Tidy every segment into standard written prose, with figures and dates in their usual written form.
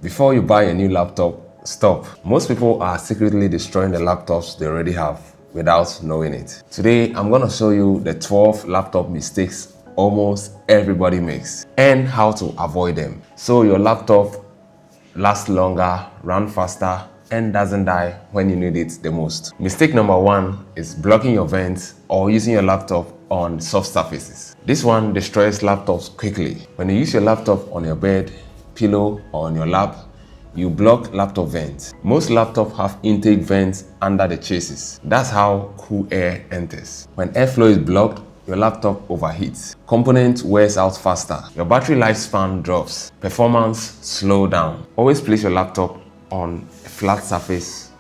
Before you buy a new laptop, stop. Most people are secretly destroying the laptops they already have without knowing it. Today, I'm going to show you the 12 laptop mistakes almost everybody makes and how to avoid them so your laptop lasts longer, runs faster, and doesn't die when you need it the most. Mistake number 1 is blocking your vents or using your laptop on soft surfaces. This one destroys laptops quickly. When you use your laptop on your bed, pillow, or on your lap, you block laptop vents. Most laptops have intake vents under the chassis. That's how cool air enters. When airflow is blocked, your laptop overheats. Component wears out faster. Your battery lifespan drops. Performance slows down. Always place your laptop on a flat surface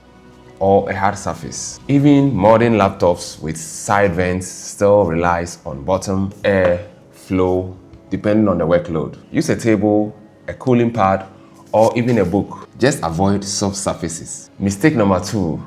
or a hard surface. Even modern laptops with side vents still relies on bottom air flow depending on the workload. Use a table, a cooling pad, or even a book. Just avoid soft surfaces. Mistake number 2,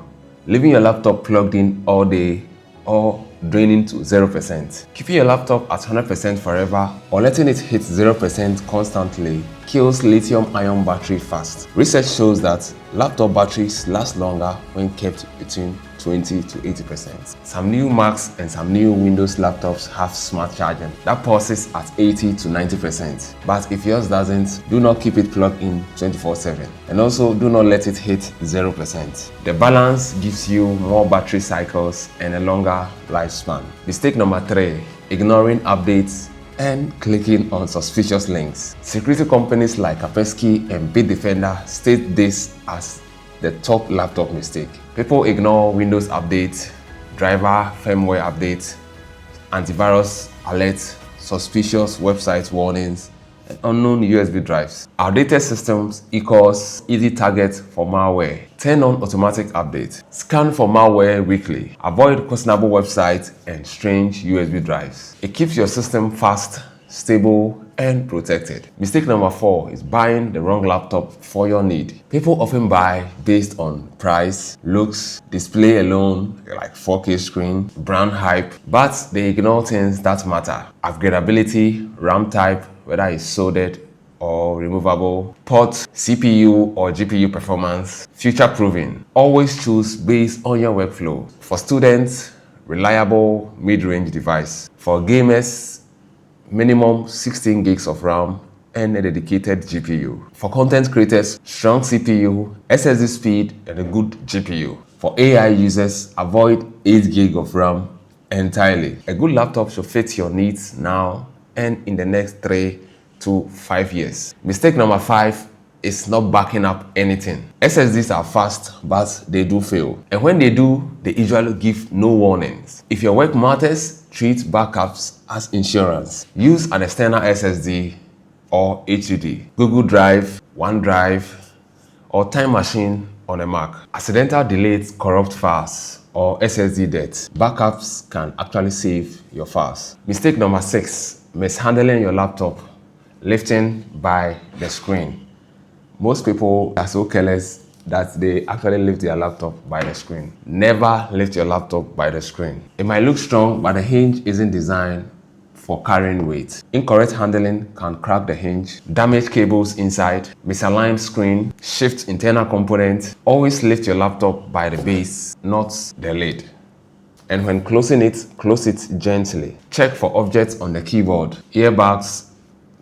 leaving your laptop plugged in all day or draining to 0%. Keeping your laptop at 100% forever or letting it hit 0% constantly kills lithium-ion battery fast. Research shows that laptop batteries last longer when kept between 20 to 80%. Some new Macs and some new Windows laptops have smart charging that pauses at 80 to 90%. But if yours doesn't, do not keep it plugged in 24/7. And also do not let it hit 0%. The balance gives you more battery cycles and a longer lifespan. Mistake number 3, ignoring updates and clicking on suspicious links. Security companies like Kaspersky and Bitdefender state this as the top laptop mistake. People ignore Windows updates, driver firmware updates, antivirus alerts, suspicious website warnings, and unknown USB drives. Outdated systems equals easy target for malware. Turn on automatic updates. Scan for malware weekly. Avoid questionable websites and strange USB drives. It keeps your system fast, stable, and protected. Mistake number 4 is buying the wrong laptop for your need. People often buy based on price, looks, display alone, like 4K screen, brand hype, but they ignore things that matter. Upgradability, RAM type, whether it's soldered or removable, port, CPU or GPU performance, future proofing. Always choose based on your workflow. For students, reliable mid-range device. For gamers, minimum 16 gigs of RAM and a dedicated GPU. For content creators, strong CPU, SSD speed, and a good GPU. For AI users, avoid 8 GB of RAM entirely. A good laptop should fit your needs now and in the next 3 to 5 years. Mistake number 5 is not backing up anything. SSDs are fast, but they do fail. And when they do, they usually give no warnings. If your work matters, treat backups as insurance. Use an external SSD or HDD, Google Drive, OneDrive, or Time Machine on a Mac. Accidental deletes corrupt files or SSD debt. Backups can actually save your files. Mistake number 6, mishandling your laptop, lifting by the screen. Most people are so careless that they actually lift their laptop by the screen. Never lift your laptop by the screen. It might look strong, but the hinge isn't designed for carrying weight. Incorrect handling can crack the hinge, damage cables inside, misaligned screen, shift internal components. Always lift your laptop by the base, not the lid. And when closing it, close it gently. Check for objects on the keyboard, earbuds,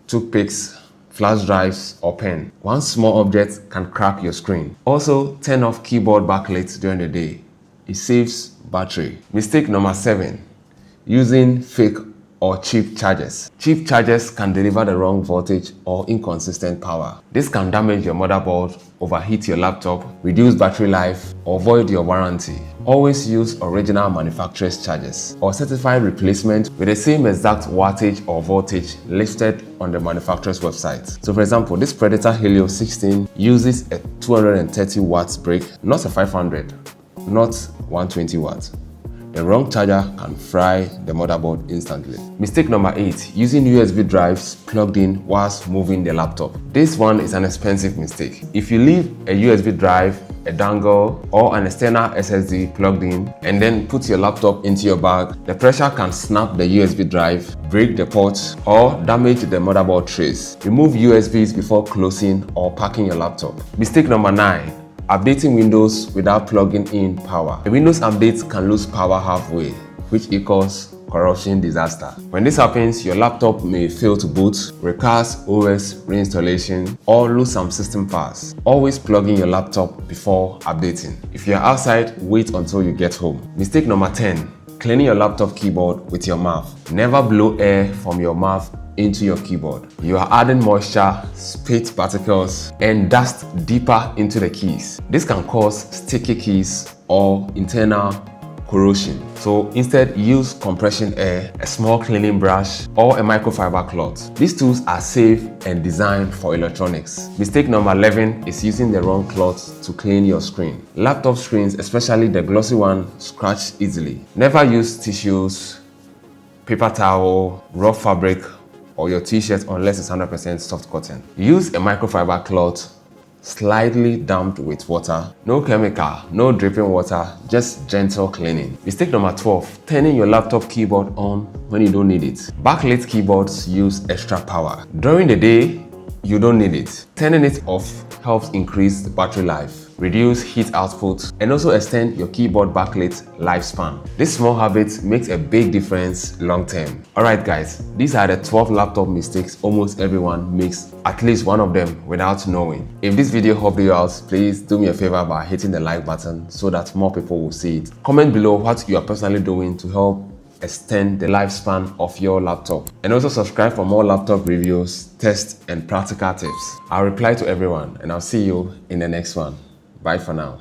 toothpicks, flash drives, or pen. One small object can crack your screen. Also, turn off keyboard backlights during the day. It saves battery. Mistake number 7, using fake or cheap chargers. Cheap chargers can deliver the wrong voltage or inconsistent power. This can damage your motherboard, overheat your laptop, reduce battery life, or void your warranty. Always use original manufacturer's chargers or certified replacement with the same exact wattage or voltage listed on the manufacturer's website. So for example, this Predator Helio 16 uses a 230 watts brick, not a 500, not 120 watts. A wrong charger can fry the motherboard instantly. Mistake number 8, using USB drives plugged in whilst moving the laptop. This one is an expensive mistake. If you leave a USB drive, a dongle, or an external SSD plugged in and then put your laptop into your bag, the pressure can snap the USB drive, break the port, or damage the motherboard trace. Remove USBs before closing or packing your laptop. Mistake number 9, updating Windows without plugging in power. A Windows update can lose power halfway, which equals corruption disaster. When this happens, your laptop may fail to boot, requires OS reinstallation, or lose some system parts. Always plug in your laptop before updating. If you're outside, wait until you get home. Mistake number 10, cleaning your laptop keyboard with your mouth. Never blow air from your mouth into your keyboard. You are adding moisture, spit particles, and dust deeper into the keys. This can cause sticky keys or internal corrosion. So instead, use compression air, a small cleaning brush, or a microfiber cloth. These tools are safe and designed for electronics. Mistake number 11 is using the wrong cloth to clean your screen. Laptop screens, especially the glossy one, scratch easily. Never use tissues, paper towel, raw fabric, or your t-shirt unless it's 100% soft cotton. Use a microfiber cloth, slightly damped with water. No chemical, no dripping water, just gentle cleaning. Mistake number 12, turning your laptop keyboard on when you don't need it. Backlit keyboards use extra power. During the day, you don't need it. Turning it off helps increase the battery life, reduce heat output, and also extend your keyboard backlit lifespan. This small habit makes a big difference long term. Alright guys, these are the 12 laptop mistakes almost everyone makes at least one of them without knowing. If this video helped you out, please do me a favor by hitting the like button so that more people will see it. Comment below what you are personally doing to help extend the lifespan of your laptop, and also subscribe for more laptop reviews, tests, and practical tips. I'll reply to everyone, and I'll see you in the next one. Bye for now.